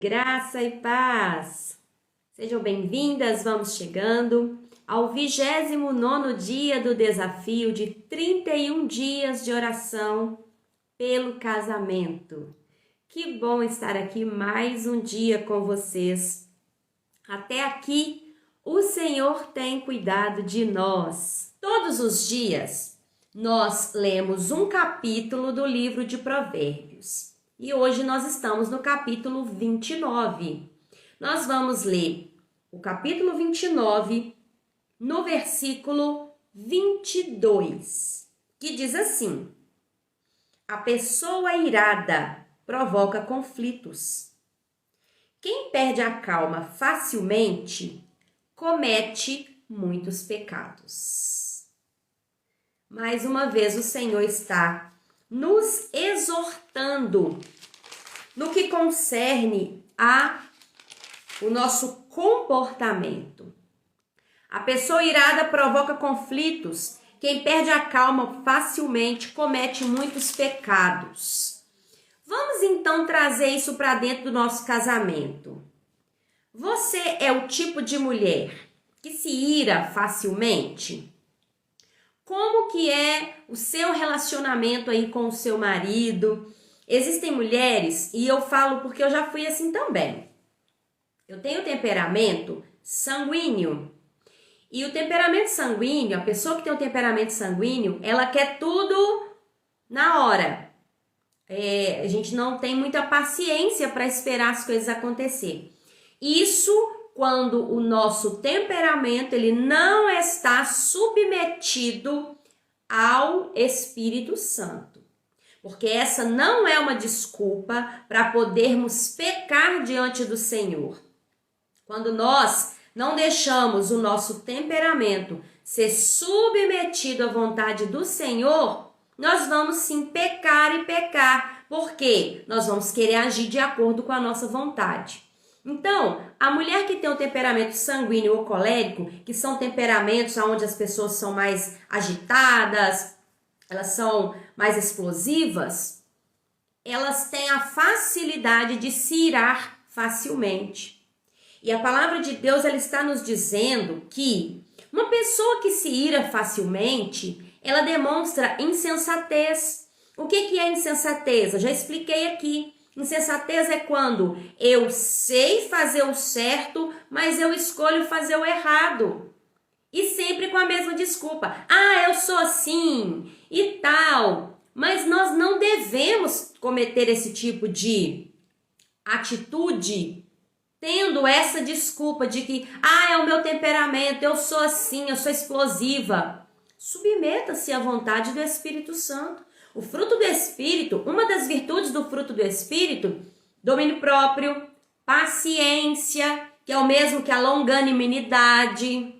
Graça e paz! Sejam bem-vindas, vamos chegando ao 29º dia do desafio de 31 dias de oração pelo casamento. Que bom estar aqui mais um dia com vocês. Até aqui, o Senhor tem cuidado de nós. Todos os dias, nós lemos um capítulo do livro de Provérbios. E hoje nós estamos no capítulo 29. Nós vamos ler o capítulo 29, no versículo 22, que diz assim: a pessoa irada provoca conflitos. Quem perde a calma facilmente comete muitos pecados. Mais uma vez o Senhor está nos exortando no que concerne o nosso comportamento. A pessoa irada provoca conflitos. Quem perde a calma facilmente comete muitos pecados. Vamos então trazer isso para dentro do nosso casamento. Você é o tipo de mulher que se ira facilmente? Como que é o seu relacionamento aí com o seu marido? Existem mulheres, e eu falo porque eu já fui assim também. Eu tenho temperamento sanguíneo. E o temperamento sanguíneo, a pessoa que tem um temperamento sanguíneo, ela quer tudo na hora. A gente não tem muita paciência para esperar as coisas acontecer. Isso quando o nosso temperamento ele não está submetido ao Espírito Santo. Porque essa não é uma desculpa para podermos pecar diante do Senhor. Quando nós não deixamos o nosso temperamento ser submetido à vontade do Senhor, nós vamos sim pecar e pecar. Por quê? Nós vamos querer agir de acordo com a nossa vontade. Então, a mulher que tem o temperamento sanguíneo ou colérico, que são temperamentos onde as pessoas são mais agitadas, elas são mais explosivas, elas têm a facilidade de se irar facilmente. E a palavra de Deus ela está nos dizendo que uma pessoa que se ira facilmente, ela demonstra insensatez. O que é insensatez? Eu já expliquei aqui. Insensatez é quando eu sei fazer o certo, mas eu escolho fazer o errado. E sempre com a mesma desculpa. Eu sou assim e tal. Mas nós não devemos cometer esse tipo de atitude tendo essa desculpa de que, é o meu temperamento, eu sou assim, eu sou explosiva. Submeta-se à vontade do Espírito Santo. O fruto do Espírito, uma das virtudes do fruto do Espírito, domínio próprio, paciência, que é o mesmo que a longanimidade.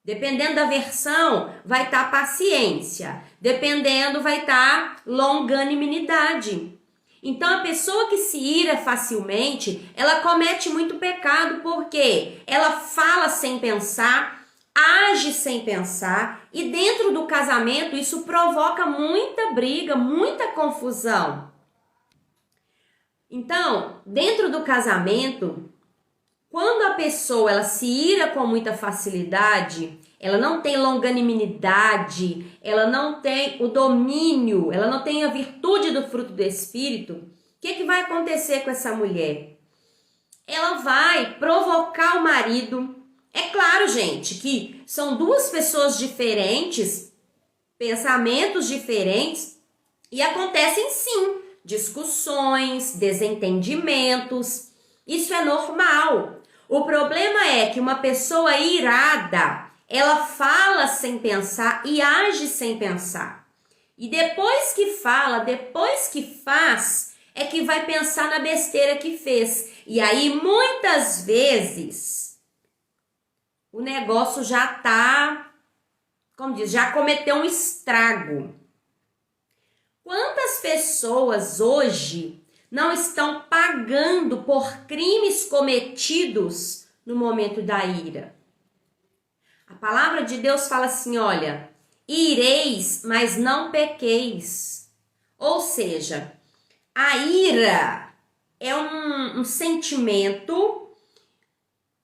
Dependendo da versão, vai estar paciência. Dependendo, vai estar longanimidade. Então, a pessoa que se ira facilmente, ela comete muito pecado, porque ela fala sem pensar, age sem pensar, e dentro do casamento isso provoca muita briga, muita confusão. Então, dentro do casamento, quando a pessoa ela se ira com muita facilidade, ela não tem longanimidade, ela não tem o domínio, ela não tem a virtude do fruto do Espírito, o que vai acontecer com essa mulher? Ela vai provocar o marido. É claro, gente, que são duas pessoas diferentes, pensamentos diferentes, e acontecem sim discussões, desentendimentos. Isso é normal. O problema é que uma pessoa irada, ela fala sem pensar e age sem pensar. E depois que fala, depois que faz, é que vai pensar na besteira que fez. E aí, muitas vezes, o negócio já tá, já cometeu um estrago. Quantas pessoas hoje não estão pagando por crimes cometidos no momento da ira? A palavra de Deus fala assim, olha, ireis, mas não pequeis. Ou seja, a ira é um sentimento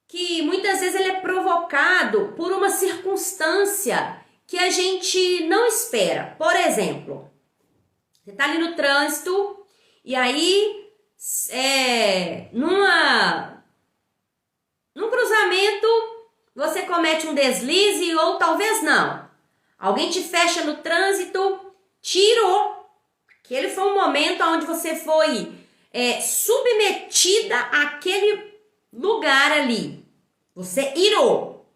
que muitas vezes ele é provocado por uma circunstância que a gente não espera. Por exemplo, você está ali no trânsito e aí num cruzamento você comete um deslize ou talvez não. Alguém te fecha no trânsito, tirou. Aquele foi um momento onde você foi submetida àquele lugar ali. Você irou.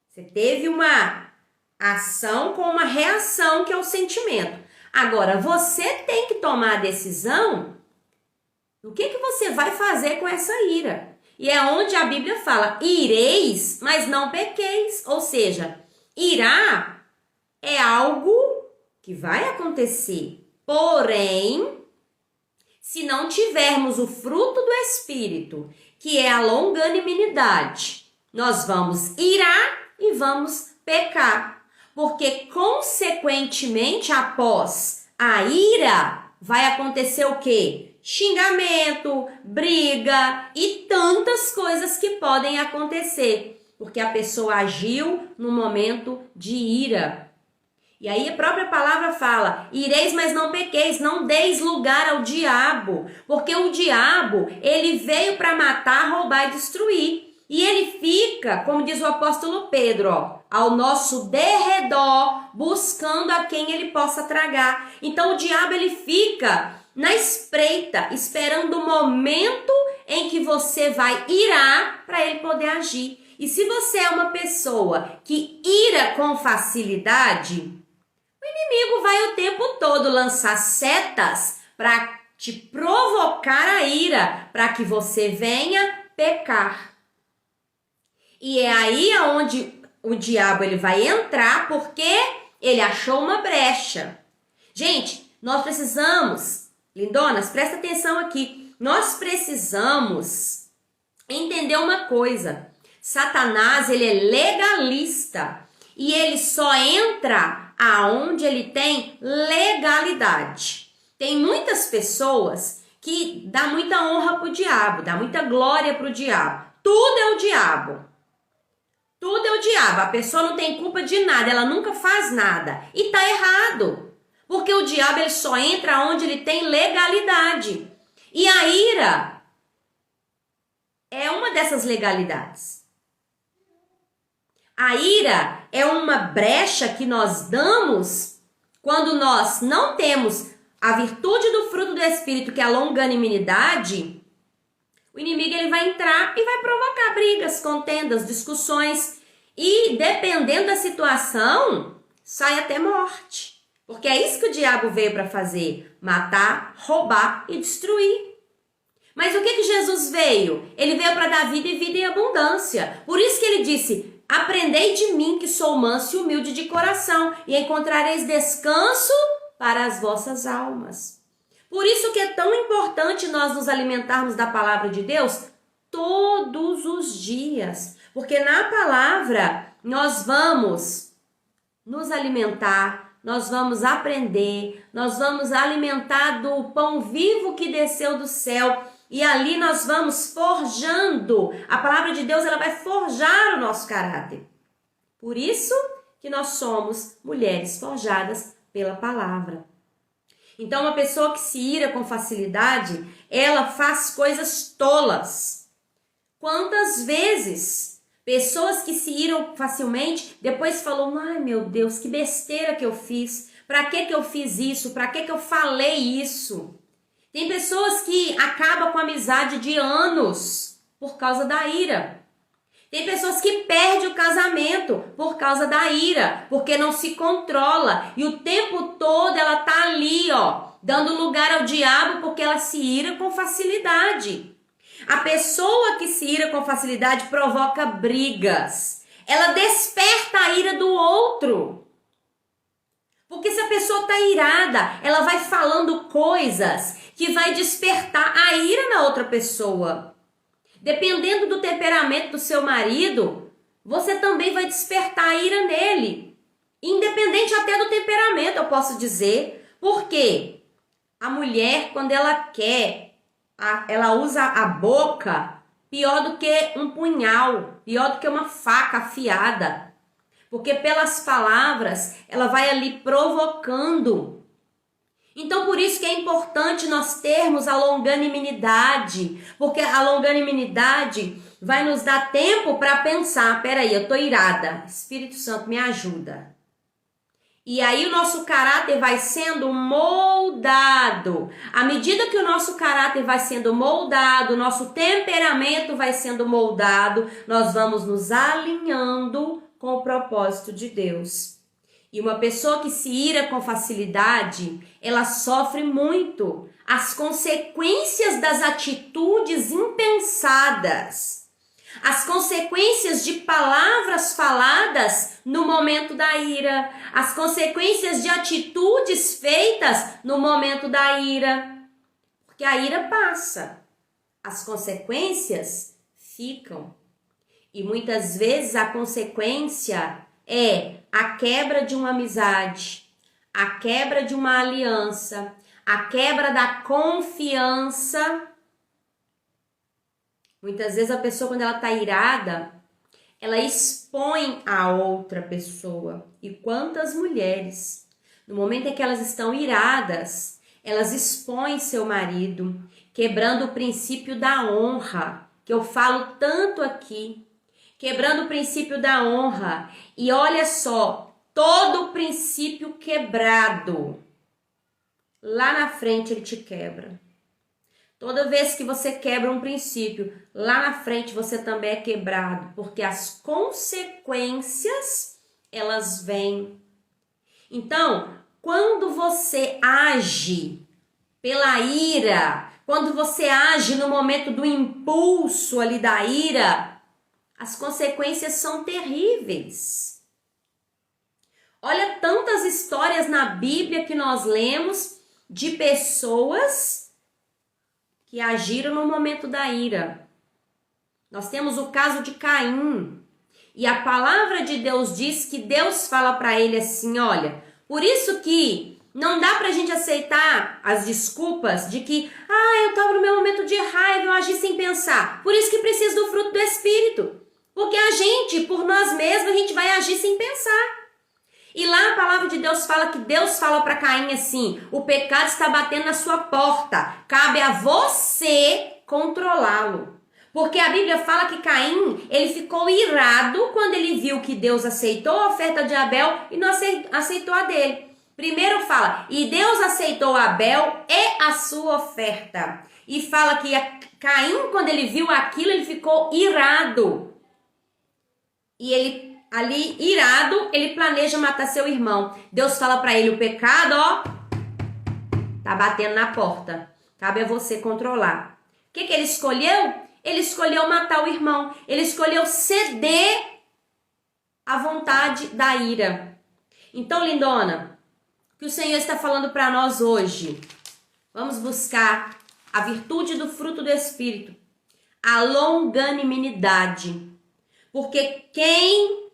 Você teve uma ação com uma reação que é o sentimento. Agora, você tem que tomar a decisão do que você vai fazer com essa ira. E é onde a Bíblia fala, ireis, mas não pequeis. Ou seja, irá é algo que vai acontecer. Porém, se não tivermos o fruto do Espírito, que é a longanimidade, nós vamos irar e vamos pecar. Porque, consequentemente, após a ira, vai acontecer o quê? Xingamento, briga e tantas coisas que podem acontecer. Porque a pessoa agiu no momento de ira. E aí a própria palavra fala, ireis, mas não pequeis, não deis lugar ao diabo. Porque o diabo, ele veio para matar, roubar e destruir. E ele fica, como diz o apóstolo Pedro, ao nosso derredor, buscando a quem ele possa tragar. Então o diabo ele fica na espreita, esperando o momento em que você vai irar para ele poder agir. E se você é uma pessoa que ira com facilidade, o inimigo vai o tempo todo lançar setas para te provocar a ira, para que você venha pecar. E é aí onde o diabo ele vai entrar, porque ele achou uma brecha. Gente, nós precisamos, lindonas, presta atenção aqui, nós precisamos entender uma coisa. Satanás, ele é legalista e ele só entra aonde ele tem legalidade. Tem muitas pessoas que dão muita honra pro diabo, dá muita glória pro diabo. Tudo é o diabo. Tudo é o diabo, a pessoa não tem culpa de nada, ela nunca faz nada. E tá errado, porque o diabo ele só entra onde ele tem legalidade. E a ira é uma dessas legalidades. A ira é uma brecha que nós damos quando nós não temos a virtude do fruto do Espírito, que é a longanimidade. O inimigo ele vai entrar e vai provocar brigas, contendas, discussões e, dependendo da situação, sai até morte. Porque é isso que o diabo veio para fazer, matar, roubar e destruir. Mas o que Jesus veio? Ele veio para dar vida e vida em abundância. Por isso que ele disse, aprendei de mim que sou manso e humilde de coração e encontrareis descanso para as vossas almas. Por isso que é tão importante nós nos alimentarmos da palavra de Deus todos os dias. Porque na palavra nós vamos nos alimentar, nós vamos aprender, nós vamos alimentar do pão vivo que desceu do céu. E ali nós vamos forjando. A palavra de Deus ela vai forjar o nosso caráter. Por isso que nós somos mulheres forjadas pela palavra. Então, uma pessoa que se ira com facilidade, ela faz coisas tolas. Quantas vezes pessoas que se iram facilmente, depois falam, ai meu Deus, que besteira que eu fiz. Para que eu fiz isso? Para que eu falei isso? Tem pessoas que acabam com a amizade de anos por causa da ira. Tem pessoas que perdem o casamento por causa da ira, porque não se controla. E o tempo todo ela tá ali, dando lugar ao diabo porque ela se ira com facilidade. A pessoa que se ira com facilidade provoca brigas. Ela desperta a ira do outro. Porque se a pessoa está irada, ela vai falando coisas que vai despertar a ira na outra pessoa. Dependendo do temperamento do seu marido, você também vai despertar a ira nele. Independente até do temperamento, eu posso dizer. Por quê? A mulher, quando ela quer ela usa a boca pior do que um punhal, pior do que uma faca afiada. Porque pelas palavras, ela vai ali provocando. Então, por isso que é importante nós termos a longanimidade, porque a longanimidade vai nos dar tempo para pensar, peraí, eu tô irada, Espírito Santo me ajuda. E aí o nosso caráter vai sendo moldado. À medida que o nosso caráter vai sendo moldado, o nosso temperamento vai sendo moldado, nós vamos nos alinhando com o propósito de Deus. E uma pessoa que se ira com facilidade, ela sofre muito as consequências das atitudes impensadas, as consequências de palavras faladas no momento da ira, as consequências de atitudes feitas no momento da ira. Porque a ira passa, as consequências ficam. E muitas vezes a consequência é a quebra de uma amizade, a quebra de uma aliança, a quebra da confiança. Muitas vezes a pessoa, quando ela está irada, ela expõe a outra pessoa. E quantas mulheres, no momento em que elas estão iradas, elas expõem seu marido, quebrando o princípio da honra, que eu falo tanto aqui. Quebrando o princípio da honra. E olha só, todo princípio quebrado, lá na frente ele te quebra. Toda vez que você quebra um princípio, lá na frente você também é quebrado, porque as consequências, elas vêm. Então, quando você age pela ira, quando você age no momento do impulso ali da ira, as consequências são terríveis. Olha tantas histórias na Bíblia que nós lemos de pessoas que agiram no momento da ira. Nós temos o caso de Caim. E a palavra de Deus diz que Deus fala para ele assim, olha, por isso que não dá pra gente aceitar as desculpas de que, eu estava no meu momento de raiva, eu agi sem pensar. Por isso que preciso do fruto do Espírito. Porque a gente, por nós mesmos, a gente vai agir sem pensar. E lá a palavra de Deus fala que Deus fala para Caim assim, o pecado está batendo na sua porta, cabe a você controlá-lo. Porque a Bíblia fala que Caim, ele ficou irado quando ele viu que Deus aceitou a oferta de Abel e não aceitou a dele. Primeiro fala, e Deus aceitou Abel e a sua oferta. E fala que Caim, quando ele viu aquilo, ele ficou irado. E ele, ali, irado, ele planeja matar seu irmão. Deus fala para ele, o pecado, tá batendo na porta. Cabe a você controlar. O que ele escolheu? Ele escolheu matar o irmão. Ele escolheu ceder à vontade da ira. Então, lindona, o que o Senhor está falando para nós hoje? Vamos buscar a virtude do fruto do Espírito. A longanimidade. Porque quem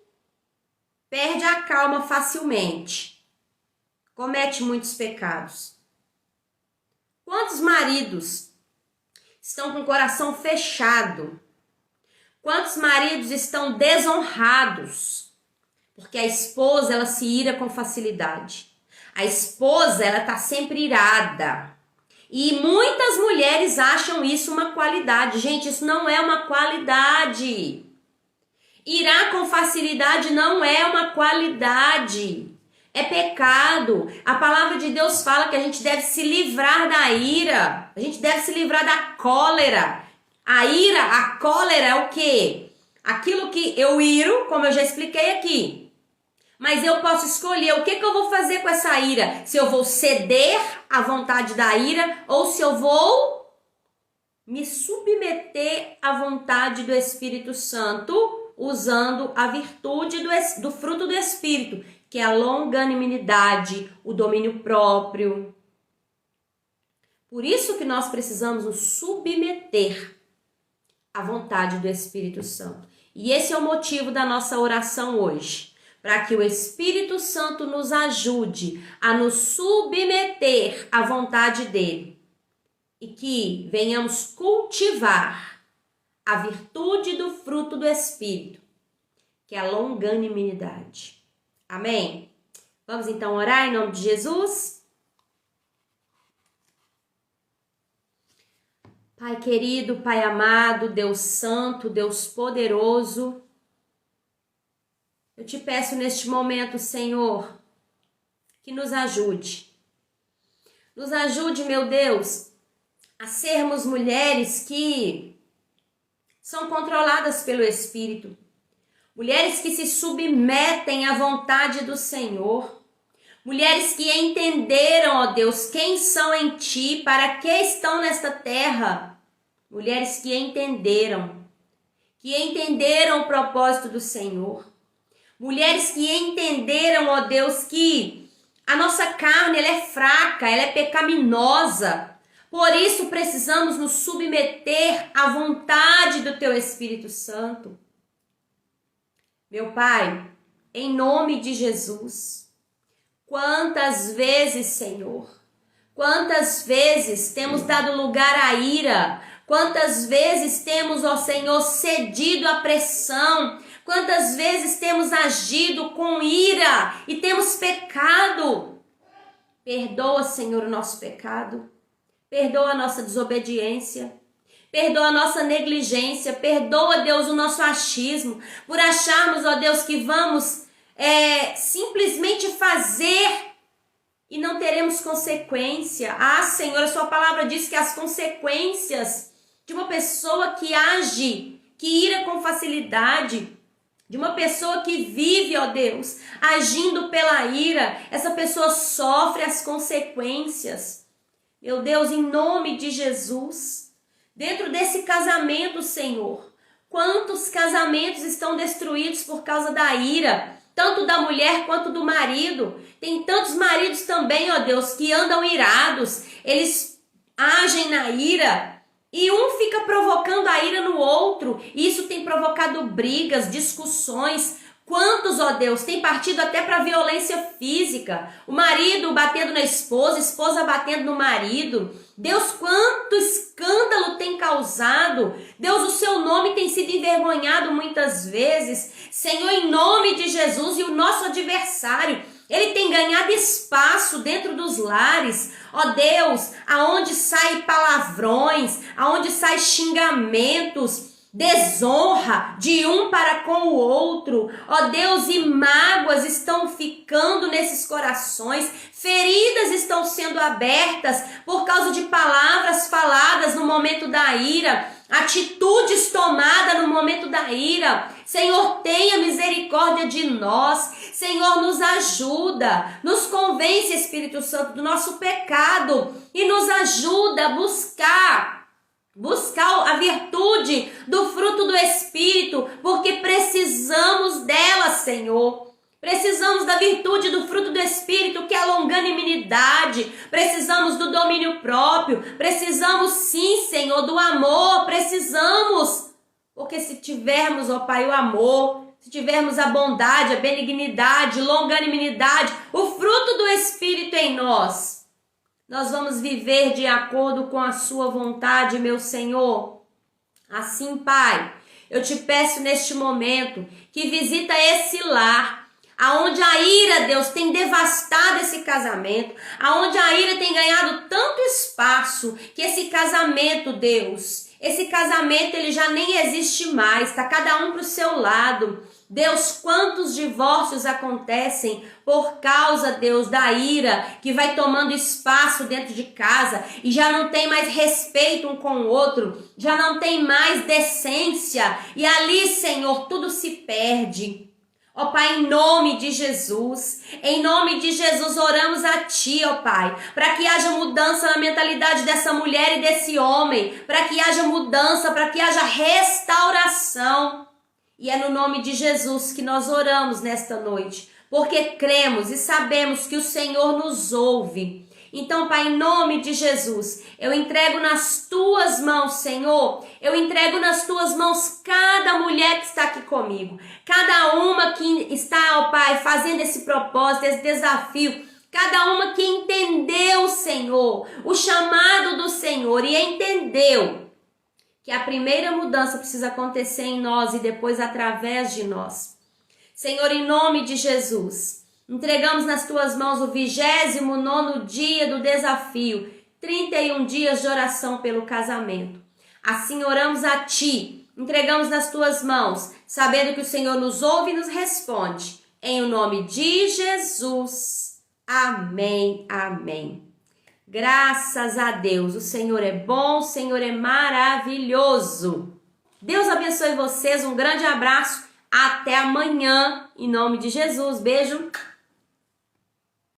perde a calma facilmente comete muitos pecados. Quantos maridos estão com o coração fechado? Quantos maridos estão desonrados? Porque a esposa, ela se ira com facilidade. A esposa, ela tá sempre irada. E muitas mulheres acham isso uma qualidade. Gente, isso não é uma qualidade. Irar com facilidade não é uma qualidade, é pecado. A palavra de Deus fala que a gente deve se livrar da ira, a gente deve se livrar da cólera. A ira, a cólera é o quê? Aquilo que eu iro, como eu já expliquei aqui. Mas eu posso escolher o que eu vou fazer com essa ira. Se eu vou ceder à vontade da ira ou se eu vou me submeter à vontade do Espírito Santo, usando a virtude do fruto do Espírito, que é a longanimidade, o domínio próprio. Por isso que nós precisamos nos submeter à vontade do Espírito Santo. E esse é o motivo da nossa oração hoje, para que o Espírito Santo nos ajude a nos submeter à vontade dele. e que venhamos cultivar a virtude do fruto do Espírito, que é a longanimidade. Amém? Vamos então orar em nome de Jesus? Pai querido, Pai amado, Deus santo, Deus poderoso, eu te peço neste momento, Senhor, que nos ajude. Nos ajude, meu Deus, a sermos mulheres que são controladas pelo Espírito. Mulheres que se submetem à vontade do Senhor. Mulheres que entenderam, ó Deus, quem são em Ti, para que estão nesta terra. Mulheres que entenderam o propósito do Senhor. Mulheres que entenderam, ó Deus, que a nossa carne ela é fraca, ela é pecaminosa. Por isso precisamos nos submeter à vontade do Teu Espírito Santo. Meu Pai, em nome de Jesus, quantas vezes, Senhor, quantas vezes temos dado lugar à ira, quantas vezes temos, ó Senhor, cedido à pressão, quantas vezes temos agido com ira e temos pecado. Perdoa, Senhor, o nosso pecado, perdoa a nossa desobediência, perdoa a nossa negligência, perdoa, Deus, o nosso achismo, por acharmos, ó Deus, que vamos simplesmente fazer e não teremos consequência. Ah, Senhor, a sua palavra diz que as consequências de uma pessoa que age, que ira com facilidade, de uma pessoa que vive, ó Deus, agindo pela ira, essa pessoa sofre as consequências. Meu Deus, em nome de Jesus, dentro desse casamento, Senhor, quantos casamentos estão destruídos por causa da ira, tanto da mulher quanto do marido. Tem tantos maridos também, ó Deus, que andam irados, eles agem na ira e um fica provocando a ira no outro, e isso tem provocado brigas, discussões. Quantos, ó Deus, tem partido até para violência física, o marido batendo na esposa, a esposa batendo no marido. Deus, quanto escândalo tem causado. Deus, o seu nome tem sido envergonhado muitas vezes. Senhor, em nome de Jesus, e o nosso adversário, ele tem ganhado espaço dentro dos lares. Ó Deus, aonde saem palavrões, aonde saem xingamentos, desonra de um para com o outro, ó Deus, e mágoas estão ficando nesses corações, feridas estão sendo abertas por causa de palavras faladas no momento da ira, atitudes tomadas no momento da ira. Senhor, tenha misericórdia de nós. Senhor, nos ajuda, nos convence, Espírito Santo, do nosso pecado e nos ajuda a buscar a virtude do fruto do Espírito, porque precisamos dela, Senhor. Precisamos da virtude do fruto do Espírito, que é a longanimidade. Precisamos do domínio próprio. Precisamos sim, Senhor, do amor. Precisamos. Porque se tivermos, ó Pai, o amor, se tivermos a bondade, a benignidade, longanimidade, o fruto do Espírito em nós, nós vamos viver de acordo com a sua vontade, meu Senhor. Assim, Pai, eu te peço neste momento que visita esse lar, aonde a ira, Deus, tem devastado esse casamento, aonde a ira tem ganhado tanto espaço, que esse casamento, Deus, esse casamento ele já nem existe mais, está cada um para o seu lado. Deus, quantos divórcios acontecem por causa, Deus, da ira que vai tomando espaço dentro de casa e já não tem mais respeito um com o outro, já não tem mais decência e ali, Senhor, tudo se perde. Ó Pai, em nome de Jesus, oramos a Ti, ó Pai, para que haja mudança na mentalidade dessa mulher e desse homem, para que haja mudança, para que haja restauração. E é no nome de Jesus que nós oramos nesta noite, porque cremos e sabemos que o Senhor nos ouve. Então, Pai, em nome de Jesus, eu entrego nas Tuas mãos, Senhor, eu entrego nas Tuas mãos cada mulher que está aqui comigo, cada uma que está, ó Pai, fazendo esse propósito, esse desafio, Cada uma que entendeu o Senhor, o chamado do Senhor e entendeu que a primeira mudança precisa acontecer em nós e depois através de nós. Senhor, em nome de Jesus, entregamos nas tuas mãos o 29º dia do desafio, 31 dias de oração pelo casamento. Assim oramos a ti, entregamos nas tuas mãos, sabendo que o Senhor nos ouve e nos responde. Em o nome de Jesus. Amém, amém. Graças a Deus, o Senhor é bom, o Senhor é maravilhoso. Deus abençoe vocês, um grande abraço, até amanhã, em nome de Jesus. Beijo.